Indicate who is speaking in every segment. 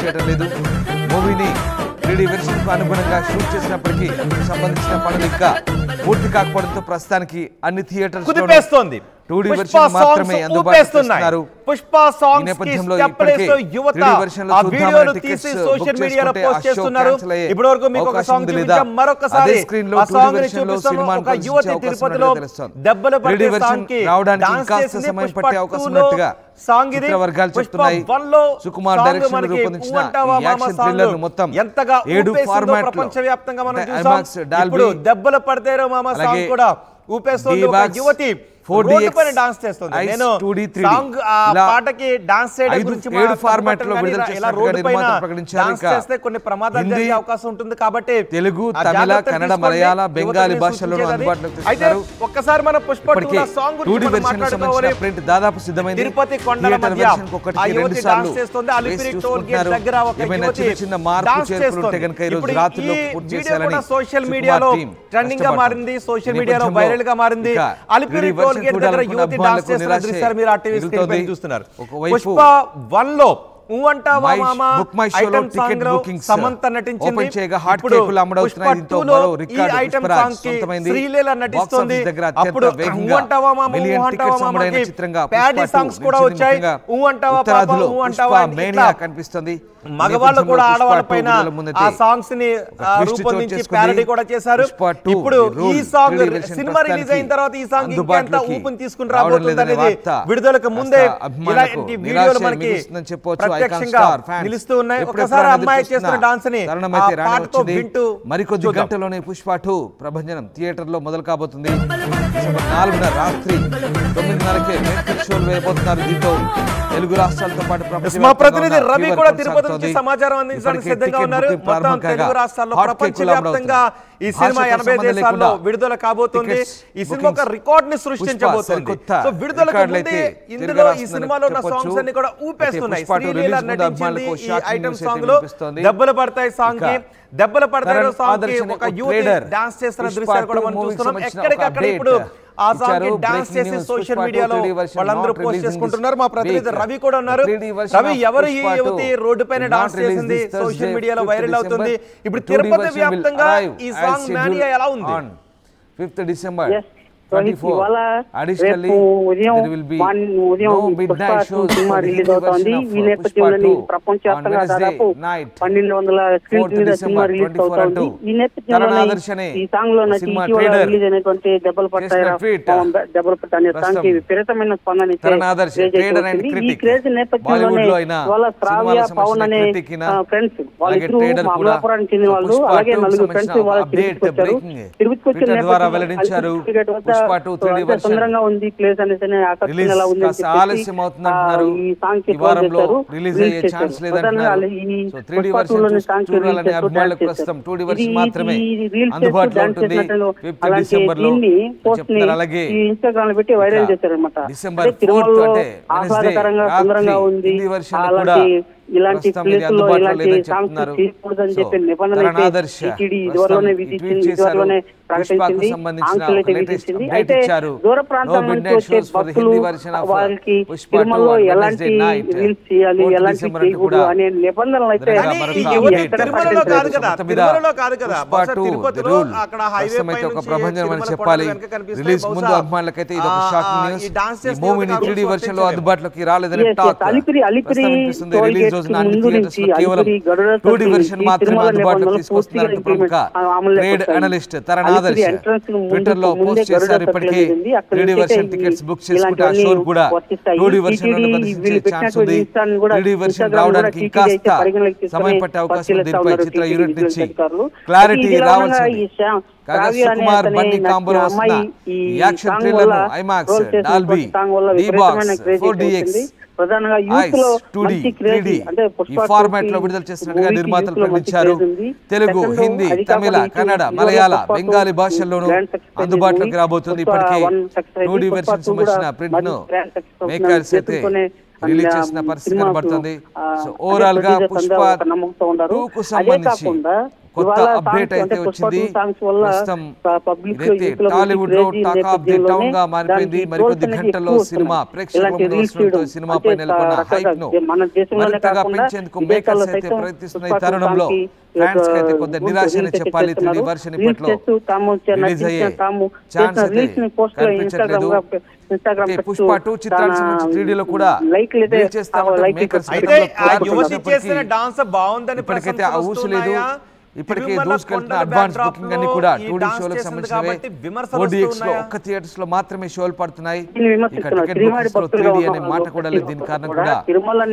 Speaker 1: చేయడం లేదు. మూవీని 3D వెర్షన్ కు అనుగుణంగా షూట్ చేసినప్పటికీ అందుకు సంబంధించిన పనులు ఇంకా పూర్తి కాకపోవడంతో ప్రస్తుతానికి అన్ని థియేటర్స్
Speaker 2: కుదిపేస్తోంది.
Speaker 1: 2D వెర్షన్ మాత్రమే అందుబాటులో చేస్తున్నారు.
Speaker 2: పుష్ప సాంగ్స్ కి స్టెప్ వేస్తూ యువత ఆ వీడియోలు తీసి సోషల్ మీడియాలో పోస్ట్ చేస్తున్నారు. ఇప్పటివరకు మీకు ఒక సాంగ్ చూపించాం, మరొకసారి ఆ సాంగ్ ని చూపిస్తాం. ఒక యువతి తిరుపతిలో దెబ్బలు పడే సాంగ్ కి డాన్స్ చేసింది. పుష్ప 2 సాంగ్ ఇది. పుష్ప 1 లో
Speaker 1: సుకుమార్ డైరెక్షన్ లో రూపొందించిన యాక్షన్ థ్రిల్లర్ మొత్తం
Speaker 2: ఎంతగా
Speaker 1: 7 ఫార్మాట్
Speaker 2: ప్రపంచవ్యాప్తంగా మనం చూసాం. ఇప్పుడు దెబ్బలు పడతారో మామ సాంగ్ కూడా ఊపేస్తుంది. ఒక యువతి 4DX పైన డాన్స్ చేస్తుంది. నేను సాంగ్ ఆ పాటకి డాన్స్ చేయడం గురించి
Speaker 1: 7 ఫార్మాట్ లో విడుదల చేసినట్టుగా
Speaker 2: ప్రకటించారు. చేస్తే కొన్ని ప్రమాదాలు జరిగే అవకాశం ఉంటుంది కాబట్టి
Speaker 1: తెలుగు, తమిళ, కన్నడ, మలయాళ, బెంగాలీ భాషల్లో అందుబాటులోకి తెస్తున్నారు.
Speaker 2: ఒక్కసారి మన పుష్ప 2 సాంగ్ గురించి మాట్లాడుకోవాలి.
Speaker 1: ప్రింట్ దాదాపు సిద్ధమైంది.
Speaker 2: తిరుపతి కొండల మధ్య ఆ యువతి డాన్స్ చేస్తుంది. అలిపిరి టోల్ గేట్ దగ్గర ఒక యువతి
Speaker 1: చిన్న మార్పు చేర్పులు ఉంటే గనుక ఈ రోజు రాత్రిలో పూర్తి చేయాలని
Speaker 2: సోషల్ మీడియాలో ట్రెండింగ్ గా మారింది. సోషల్ మీడియాలో వైరల్ గా మారింది. అలిపిరి టోల్ గేట్ దగ్గర యువతి డాన్స్ చేస్తున్న దృశ్యాలు మీరు ఆ టీవీ స్క్రీన్ పై చూస్తున్నారు. పుష్ప 1 లో ఊంటావా మామ ఐటమ్ సాంగ్ లో సమంత నటించింది. పుష్ప 2 లో ఈ ఐటమ్ సాంగ్ కి శ్రీలీల నటిస్తుంది. అప్పుడు ఊంటావా మామ ఊంటావా మామకి ప్యాడీ సాంగ్స్ కూడా వచ్చాయి. ఊంటావా పాప ఊంటావా
Speaker 1: కనిపిస్తుంది.
Speaker 2: మగవాళ్ళు కూడా ఆడవాళ్ళ పైన ఆ సాంగ్స్ ని రూపొందించి ప్యారడీ కూడా చేశారు. ఇప్పుడు ఈ సాంగ్ సినిమా రిలీజ్ అయిన తర్వాత ఈ సాంగ్ ఇంకెంత ఊపుని తీసుకుని రాబోతుంది అనేది విడుదలకు ముందే ఇలాంటి వీడియోలు మనకి ప్రత్యక్షంగా నిలుస్తూ ఉన్నాయి. ఒకసారి అమ్మాయి చేస్తున్న డాన్స్ ని పాటతో వింటూ
Speaker 1: మరికొద్ది గంటలోనే పుష్ప 2 ప్రభంజనం థియేటర్ లో మొదలు కాబోతుంది. 4న రాత్రి 9:30కే నెట్ఫ్లిక్స్ షోలు వేయబోతున్నారు. దీంతో తెలుగు రాష్ట్రాలతో పాటు
Speaker 2: మా ప్రతినిధి రవి కూడా తిరుపతి నుంచి సమాచారం అందించడానికి సిద్ధంగా ఉన్నారు. మొత్తం తెలుగు రాష్ట్రాల్లో ప్రపంచవ్యాప్తంగా ఈ సినిమా 80 దేశాల్లో విడుదల కాబోతుంది. ఈ సినిమా ఒక రికార్డ్ ని సృష్టించబోతుంది. సో విడుదలకు ముందే ఇందులో ఈ సినిమాలో ఉన్న సాంగ్స్ అన్ని కూడా ఊపేస్తున్నాయి. శ్రీలీల నటించింది ఈ ఐటమ్ సాంగ్ లో. దెబ్బలు పడతాయి సాంగ్ కి, దెబ్బలు పడతాయి సాంగ్ కి ఒక యువతి డాన్స్ చేస్తున్న దృశ్యాలు కూడా మనం చూస్తున్నాం. ఎక్కడికక్కడ ఇప్పుడు ఆ సాంగ్ కి డాన్స్ చేసి సోషల్ మీడియాలో వాళ్ళందరూ పోస్ట్ చేసుకుంటున్నారు. మా ప్రతినిధి రవి కూడా ఉన్నారు. రవి, ఎవరు ఈ యువతి రోడ్డు పైన డాన్స్ చేసింది, సోషల్ మీడియాలో వైరల్ అవుతుంది. ఇప్పుడు తిరుపతి వ్యాప్తంగా ఈ సాంగ్ మానియా ఎలా ఉంది?
Speaker 1: 5th December 24. Additionally, there will be no midnight shows for the version of Pushpa 2 on Wednesday night, 12th December 2022. తరణాదర్శనే ఈ సాంగ్ లో రిలీజ్ అయినటువంటి దెబ్బలు పట్టాయి సాంగ్ కి విపరీతమైన స్పందన ఈ క్రేజ్ నేపథ్యంలోనే వాళ్ళ శ్రావ్య పవన్ అనే ఫ్రెండ్స్ వాళ్ళిద్దరూ అమలాపురానికి చెందిన వాళ్ళు, అలాగే 4 ఫ్రెండ్స్ వాళ్ళ తిరుపతికి వచ్చిన నేపథ్యంలో తొందరగా ఉంది ప్లేస్ అనేసి ఆకర్షణగా ఉంది. ఆలస్యం అవుతుందంటున్నారు. ఈ వారంలో రిలీజ్ అయ్యే ఛాన్స్ లేదంటున్నారు. సో 3D వెర్షన్ చూడాలని అభిమానులకు ప్రస్తుతం 2D వెర్షన్ మాత్రమే అందుబాటులో ఉంటుంది. 5th December లో చెప్తారు. అలాగే
Speaker 2: ఇన్స్టాగ్రామ్ లో పెట్టి వైరల్ చేశారన్నమాట.
Speaker 1: December 4th అంటే
Speaker 2: ఆహ్లాదకరంగా తొందరగా ఉంది. ఇలాంటి ప్లేసుల్లో ఇలాంటి సాంగ్స్ చేయకూడదని చెప్పి నిబంధన ఇదివరలోనే విధించింది, ప్రకటించింది, ఆంక్షలు అయితే విధించింది. అయితే దూర ప్రాంతాల నుంచి వచ్చే భక్తులు వారికి తిరుమలలో ఎలాంటి రీల్స్ చేయాలి, ఎలాంటి చేయకూడదు అనే నిబంధనలు అయితే
Speaker 1: చెప్పాలి. రిలీజ్ ముందు అభిమానులకైతే ఇది ఒక షాకింగ్ న్యూస్. ఈ మూవీని 3D వెర్షన్ లో అందుబాటులోకి రాలేదని టాక్. రిలీజ్ రోజున అన్ని థియేటర్స్ లో కేవలం 2D వెర్షన్ మాత్రమే అందుబాటులోకి తీసుకొస్తున్నారు. ప్రముఖ ట్రేడ్ అనలిస్ట్ తరణాదర్శ ట్విట్టర్ లో పోస్ట్ చేశారు. ఇప్పటికే 3D వెర్షన్ టికెట్స్ బుక్ చేసుకుంటే ఆ షో కూడా 2D వెర్షన్ లో ప్రదర్శించే ఛాన్స్ ఉంది. 3D వెర్షన్ రావడానికి ఇంకాస్త సమయం పట్టే అవకాశం ఉంది. దీనిపై చిత్ర యూనిట్ నుంచి క్లారిటీ రావాల్సింది. కాగా సుకుమార్ బన్నీ కాంబోలో వస్తున్న ఈ యాక్షన్ థ్రిల్లర్ ను ఐమాక్స్, డాల్బీ, D-Box, 4DX,
Speaker 2: ప్రధానంగా యూత్ లో
Speaker 1: 2D, 3D ఈ ఫార్మాట్ లో విడుదల చేస్తున్నట్టుగా నిర్మాతలు ప్రకటించారు. తెలుగు, హిందీ, తమిళ, కన్నడ, మలయాళ, బెంగాలీ భాషల్లోనూ అందుబాటులోకి రాబోతుంది. ఇప్పటికే 2D వెర్షన్ సంబంధించిన ప్రింట్ ను మేకర్స్ అయితే రిలీజ్ చేసిన పరిస్థితి కనబడుతుంది. సో ఓవరాల్ గా పుష్ప 2 కు సంబంధించి కొత్త అప్డేట్ అయితే వచ్చింది. ప్రస్తుతం ఇదైతే టాలీవుడ్ లో టాక్ ఆఫ్ ది టౌన్ గా మారిపోయింది. మరికొద్ది గంటల్లో సినిమా ప్రేక్షకుల ముందు వస్తుండటంతో సినిమాపై నెలకొన్న హైప్ ను మరింతగా పెంచేందుకు మేకర్స్ అయితే ప్రయత్నిస్తున్న ఈ తరుణంలో ఫ్యాన్స్ కి అయితే కొంత నిరాశనే చెప్పాలి. 3D వర్షన్ ఇప్పట్లో రిలీజ్ అయ్యే ఛాన్స్ అయితే కనిపించట్లేదు. పుష్ప 2 చిత్రానికి సంబంధించి 3D లో కూడా రిలీజ్ చేస్తామంటే మేకర్స్ ఇప్పటికైతే ఆ ఊసు లేదు. ఇప్పటికే దూసుకెళ్తున్న అడ్వాన్స్ బుకింగ్ అన్ని కూడా 2D షోలకు సంబంధించినవే. ODX లో ఒక్క థియేటర్స్ లో మాత్రమే షోలు పడుతున్నాయి. ఇక టికెట్ బుకింగ్స్ లో 3D అనే మాట కూడా లేదు. దీని కారణం కూడా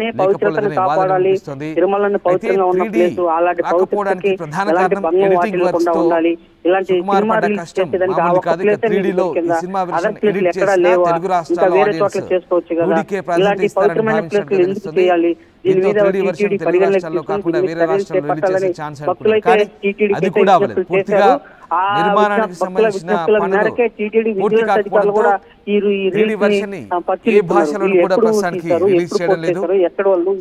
Speaker 1: లేకపోలేదనే వాదన వినిపిస్తుంది. అయితే 3D రాకపోవడానికి ప్రధాన కారణం ఎడిటింగ్ వర్క్స్ తో సుకుమార్ పడ్డ కష్టం మామూలు కాదు. ఇక 3D లో ఈ సినిమా వెర్షన్ ఎడిట్ చేసిన తెలుగు రాష్ట్రాల ఆడియన్స్ 2Dకే ప్రాధాన్యత ఇస్తారని భావించినట్టు తెలుస్తుంది. దీంతో 3D వర్షన్ తెలుగు రాష్ట్రాల్లో కాకుండా వేరే రాష్ట్రాల్లో రిలీజ్ చేసే ఛాన్స్ అనుకున్నారు. కానీ అది కూడా అవ్వలేదు. పూర్తిగా నిర్మాణానికి సంబంధించిన పనులు పూర్తి కాకపోవడంతో 3D వర్షన్ ని ఏ భాషలో కూడా ప్రస్తుతానికి రిలీజ్ చేయడం లేదు.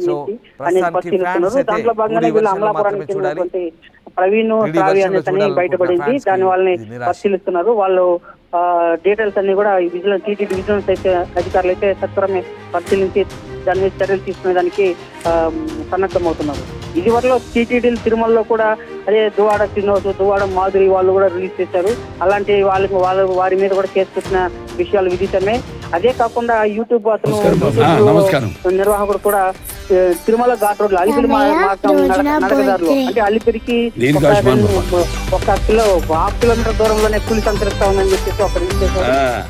Speaker 1: సో ప్రస్తుతానికి ఫ్యాన్స్ అయితే 2D వర్షన్ లో మాత్రమే చూడాలి. ప్రవీణ్ బయటపడింది. దాని వాళ్ళని పరిశీలిస్తున్నారు. వాళ్ళు డీటెయిల్స్ అన్ని కూడా టీటీడీ విజిలెన్స్ అయితే అధికారులు అయితే సత్వరమే పరిశీలించి దాని మీద చర్యలు తీసుకునే దానికి సన్నద్ధమవుతున్నారు. ఇదివరలో టీటీడీ తిరుమలలో కూడా అదే దువ్వాడ శ్రీనివాస్, దువ్వాడ మాధురి వాళ్ళు కూడా రిలీజ్ చేశారు. అలాంటి వారి మీద కూడా కేసు పెట్టిన విషయాలు విదితమే. అదే కాకుండా యూట్యూబ్ అతను నిర్వాహకుడు కూడా తిరుమల ఘాట్ రోడ్ లో అలిపిరి నడకదారులు అంటే అలిపిరికి 1 కిలోమీటర్ దూరంలోనే పులి సంచరిస్తా ఉందని చెప్పేసి ఒక రీల్స్ చేశారు.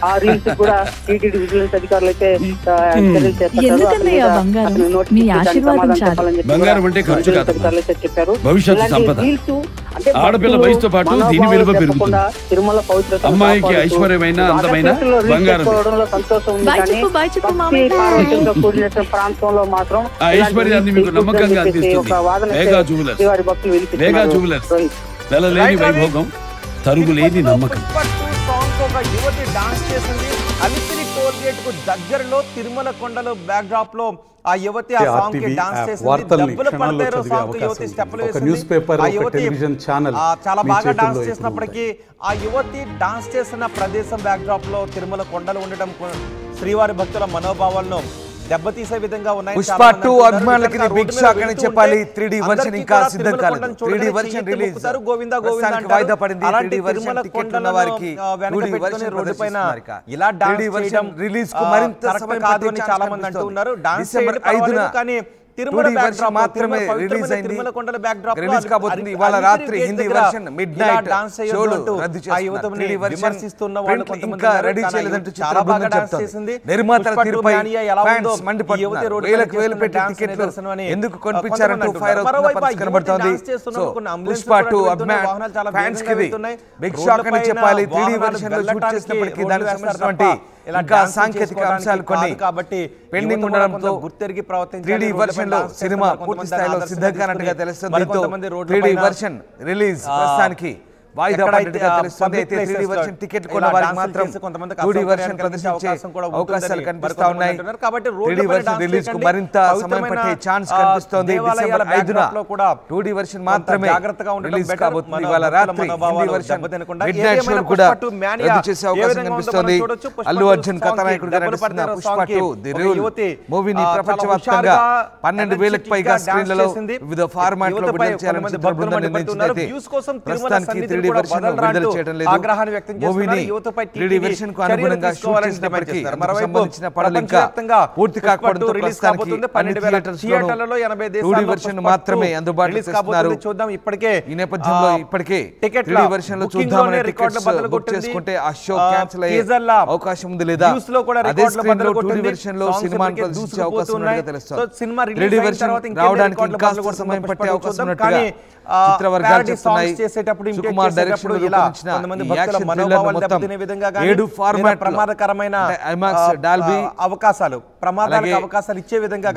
Speaker 1: ఆ రీల్స్ కూడా టీటీడీ విజిలెన్స్ అధికారులు అయితే చర్యలు చేపట్టారు. చెప్పారు.
Speaker 3: ఆడపిల్ల వయసుతో పాటు దీని విలువ పెరుగుతుంది.
Speaker 1: తిరుమల పవిత్రత
Speaker 3: అమ్మాయికి ఐశ్వర్యమైన అందమైన బంగారం
Speaker 1: సంతోషం ఉంది. కానీ కూడిన ప్రాంతంలో మాత్రం
Speaker 3: ఐశ్వర్యాన్ని మీకు నమ్మకంగా అందిస్తుంది వేగా జ్యువెలర్స్. వెలలేని వైభోగం, తరుగులేని నమ్మకం.
Speaker 2: యువతి డాన్స్ చేసింది అలిపిరి టోల్ గేట్ కు దగ్గరలో తిరుమల కొండలో బ్యాక్ డ్రాప్ లో ఆ యువతి ఆ సాంగ్ కి డాన్స్ చేసింది. డబ్బులు పడతారో సాంగ్ కి యువతి స్టెప్పులు వేసింది. ఆ యువతి చాలా బాగా డాన్స్ చేసినప్పటికీ ఆ యువతి డాన్స్ చేసిన ప్రదేశం బ్యాక్ డ్రాప్ లో తిరుమల కొండలు ఉండడం శ్రీవారి భక్తుల మనోభావాలను దెబ్బతీసే విధంగా ఉన్నాయి.
Speaker 4: పుష్ప 2 అభిమానులకి బిగ్ షాక్ అని చెప్పాలి. 3D వర్షన్ ఇంకా సిద్ధం కాలేదు. 3D వర్షన్ రిలీజ్ వాయిదా పడింది. 3D వర్షన్ టికెట్ ఉన్న వారికి 2D వర్షన్ రోడ్డు పైన
Speaker 2: ఇలా డాన్స్ చేయడం
Speaker 4: రిలీజ్ కు మరింత సమయం పడుతుంది.
Speaker 2: చాలా మంది అంటూ ఉన్నారు.
Speaker 4: డిసెంబర్ 5న
Speaker 2: కానీ తిరుమల బ్యాక్ డ్రాప్
Speaker 4: మాత్రమే రిలీజ్ అయింది.
Speaker 2: తిరుమల కొండల బ్యాక్ డ్రాప్
Speaker 4: రిలీజ్ కాబోతుంది. ఇవాళ రాత్రి హిందీ వర్షన్ మిడ్ నైట్ షోలు రద్దు చేస్తున్నారు. 3D వర్షన్ ఇంకా రెడీ చేయలేదంటూ చిత్రబృందం చెప్తోంది. నిర్మాతల తీరుపై ఫ్యాన్స్ మండిపడుతున్నారు. వేలకు వేలు పెట్టి టికెట్లు ఎందుకు కొనిపించారంటూ ఫైర్ అవుతున్న పరిస్థితి కనబడుతోంది. సో పుష్ప 2 అభిమానులు ఫ్యాన్స్ కి బిగ్ షాక్ అని చెప్పాలి. 3D వర్షన్ లో షూట్ చేసినప్పటికీ దానికి సంబంధించినటువంటి ఇంకా సాంకేతిక అంశాలు కొన్ని కాబట్టి పెండింగ్ ఉండడంతో 3D వర్షన్ లో సినిమా పూర్తి స్థాయిలో సిద్ధం కానట్టుగా తెలుస్తుంది. 3D వర్షన్ రిలీజ్ ప్రస్తుతానికి వాయిదా పడ్డట్టుగా తెలుస్తుంది. అయితే 3D వర్షన్ టికెట్ కొన్న వారికి మాత్రం 2D వర్షన్ ప్రదర్శించే అవకాశాలు కనిపిస్తా ఉన్నాయి. 3D వర్షన్ రిలీజ్ కు మరింత సమయం పట్టే ఛాన్స్ కనిపిస్తోంది. డిసెంబర్ 5న 2D వర్షన్ మాత్రమే రిలీజ్ కాబోతుంది. ఇవాళ రాత్రి Hindi version mid night show కూడా రద్దు చేసే అవకాశం కనిపిస్తోంది. అల్లు అర్జున్ కథానాయకుడిగా నటిస్తున్న పుష్ప 2 ది రూల్ మూవీని ప్రపంచవ్యాప్తంగా 12,000కు పైగా స్క్రీన్లలో వివిధ ఫార్మాట్ లో విడుదల చేయాలని చిత్రబృందం నిర్ణయించింది. ప్రస్తుతానికి 3D వర్షన్ విడుదల చేయడం లేదు. మూవీని 3D వర్షన్ కు అనుగుణంగా షూట్ చేసినప్పటికీ సంబంధించిన పనులు ఇంకా పూర్తి కాకపోవడంతో ప్రస్తుతానికి అన్ని థియేటర్లలో 2D వర్షన్ మాత్రమే అందుబాటులో తెస్తున్నారు. ఈ నేపథ్యంలో ఇప్పటికే 3D వర్షన్ లో చూద్దామనే టికెట్స్ బుక్ చేసుకుంటే ఆ షో క్యాన్సిల్ అయ్యే అవకాశం ఉంది. లేదా అదే స్క్రీన్ లో 2D వర్షన్ లో సినిమాను ప్రదర్శించే అవకాశం ఉన్నట్టుగా తెలుస్తోంది. 3D వర్షన్ రావడానికి ఇంకా సమయం పట్టే అవకాశం ఉన్నట్టుగా చిత్ర వర్గాలు చెప్తున్నాయి. సుకుమార్ డైరెక్షన్ లో రూపొందించిన ఈ యాక్షన్ థ్రిల్లర్ మొత్తం 7 ఫార్మాట్
Speaker 2: ప్రమాదకరమైన
Speaker 4: ఐమాక్స్ డాల్బీ
Speaker 2: అవకాశాలు ప్రమాదాలకు అవకాశాలు ఇచ్చే విధంగా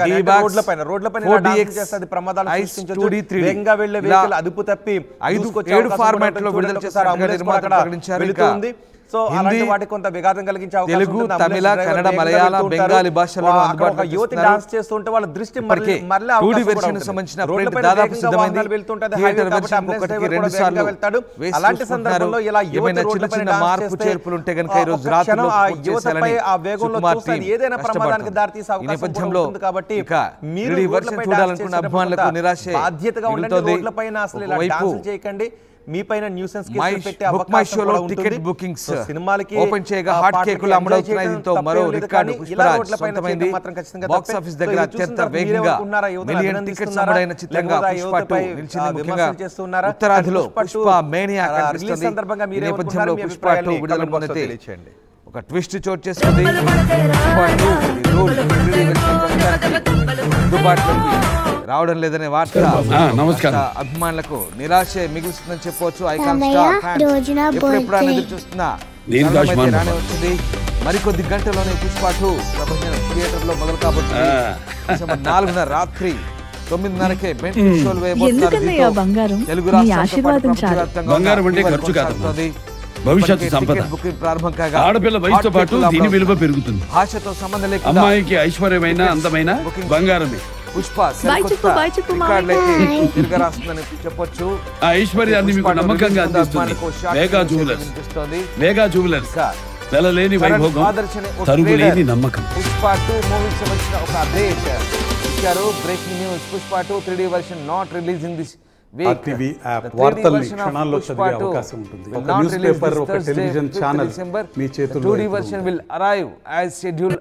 Speaker 2: రోడ్లపైన డాన్స్ చేస్తది. ప్రమాదాలు సృష్టించొచ్చు. వేగంగా వెళ్లే వెహికల్ అదుపు తప్పి
Speaker 4: 7 ఫార్మాట్ లో విడుదల చేశారు. నిర్మాతలు ప్రకటించారు.
Speaker 2: సో అలాంటి వాటికి కొంత విఘాతం కలిగించే అవకాశం
Speaker 4: తెలుగు,
Speaker 2: ఉంటుంది.
Speaker 4: తమిళ, కన్నడ, మలయాళ, బెంగాలీ భాషల్లో
Speaker 2: ఒక యువతి డాన్స్ చేస్తుంటే వాళ్ళ దృష్టి మళ్ళీ అలాంటి సందర్భంలో ఇలా యువతపై ఆ వేగంలో ఏదైనా ప్రమాదానికి దారితీసే అవకాశం ఉంటుంది. కాబట్టి మీరు
Speaker 4: చూడాలనుకున్న అభిమానులకు నిరాశ
Speaker 2: బాధ్యతగా ఉండండి. రోడ్లపైన అసలు ఇలా డాన్స్ చేయకండి. మీ పైన న్యూసెన్స్ కేసులు పెట్టే అవకాశం కూడా ఉంటుంది. సినిమాలకి
Speaker 4: ఓపెన్ చేయగా హాట్ కేకులు అమ్మడవుతున్నాయి. దీంతో మరో రికార్డు పుష్పరాజ్ సొంతమైంది. బాక్స్ ఆఫీస్ దగ్గర అత్యంత వేగంగా మిలియన్ టికెట్స్ అమ్మడైన చిత్రంగా పుష్ప 2 నిలిచింది. ముఖ్యంగా ఉత్తరాదిలో పుష్ప మేనియా కనిపిస్తుంది. ఈ నేపథ్యంలో పుష్ప 2 విడుదల పొందితే ఒక ట్విస్ట్ చోటు చేసుకుంది. రావడం లేదనే వార్త అభిమానులకు నిరాశ మిగులుస్తుందని చెప్పవచ్చు. ఐకాన్ స్టార్ ఎప్పుడెప్పుడు ఎదురు చూస్తున్నా వచ్చింది. మరికొద్ది గంటలోనే పుష్ప 2 ప్రపంచ థియేటర్ లో మొదలు కాబోతుంది. డిసెంబర్ 4న రాత్రి 9:30కే షోలు వేయబోతున్నారు. తెలుగు రాష్ట్రాలు
Speaker 3: భవిష్యత్తు సంపద
Speaker 4: ప్రారంభం కాగా
Speaker 3: ఆడపిల్ల వయసుతో పాటు దీని విలువ పెరుగుతుంది.
Speaker 4: భాషతో సంబంధం లేకుండా
Speaker 3: అమ్మాయికి ఐశ్వర్యమైన అందమైన బంగారమే.
Speaker 4: పుష్ప తిరిగి రాస్తుందని చెప్పొచ్చు.
Speaker 3: ఆ ఐశ్వర్యాన్ని మీకు నమ్మకంగా అందిస్తుంది వేగా జ్యువెలర్స్. వేగా జ్యువెలర్స్ వెలలేని వైభోగం, తరుగులేని నమ్మకం.
Speaker 4: పుష్ప 2 మూవీకి సంబంధించిన ఒక అప్డేట్ ఇచ్చారు. Breaking news, Pushpa 2 3D version not releasing this week.
Speaker 5: TV app వార్తల్ని క్షణాల్లో చదివే అవకాశం ఉంటుంది. ఒక న్యూస్ పేపర్, ఒక టెలివిజన్ ఛానల్ మీ చేతుల్లో.
Speaker 4: 2D version will arrive as scheduled.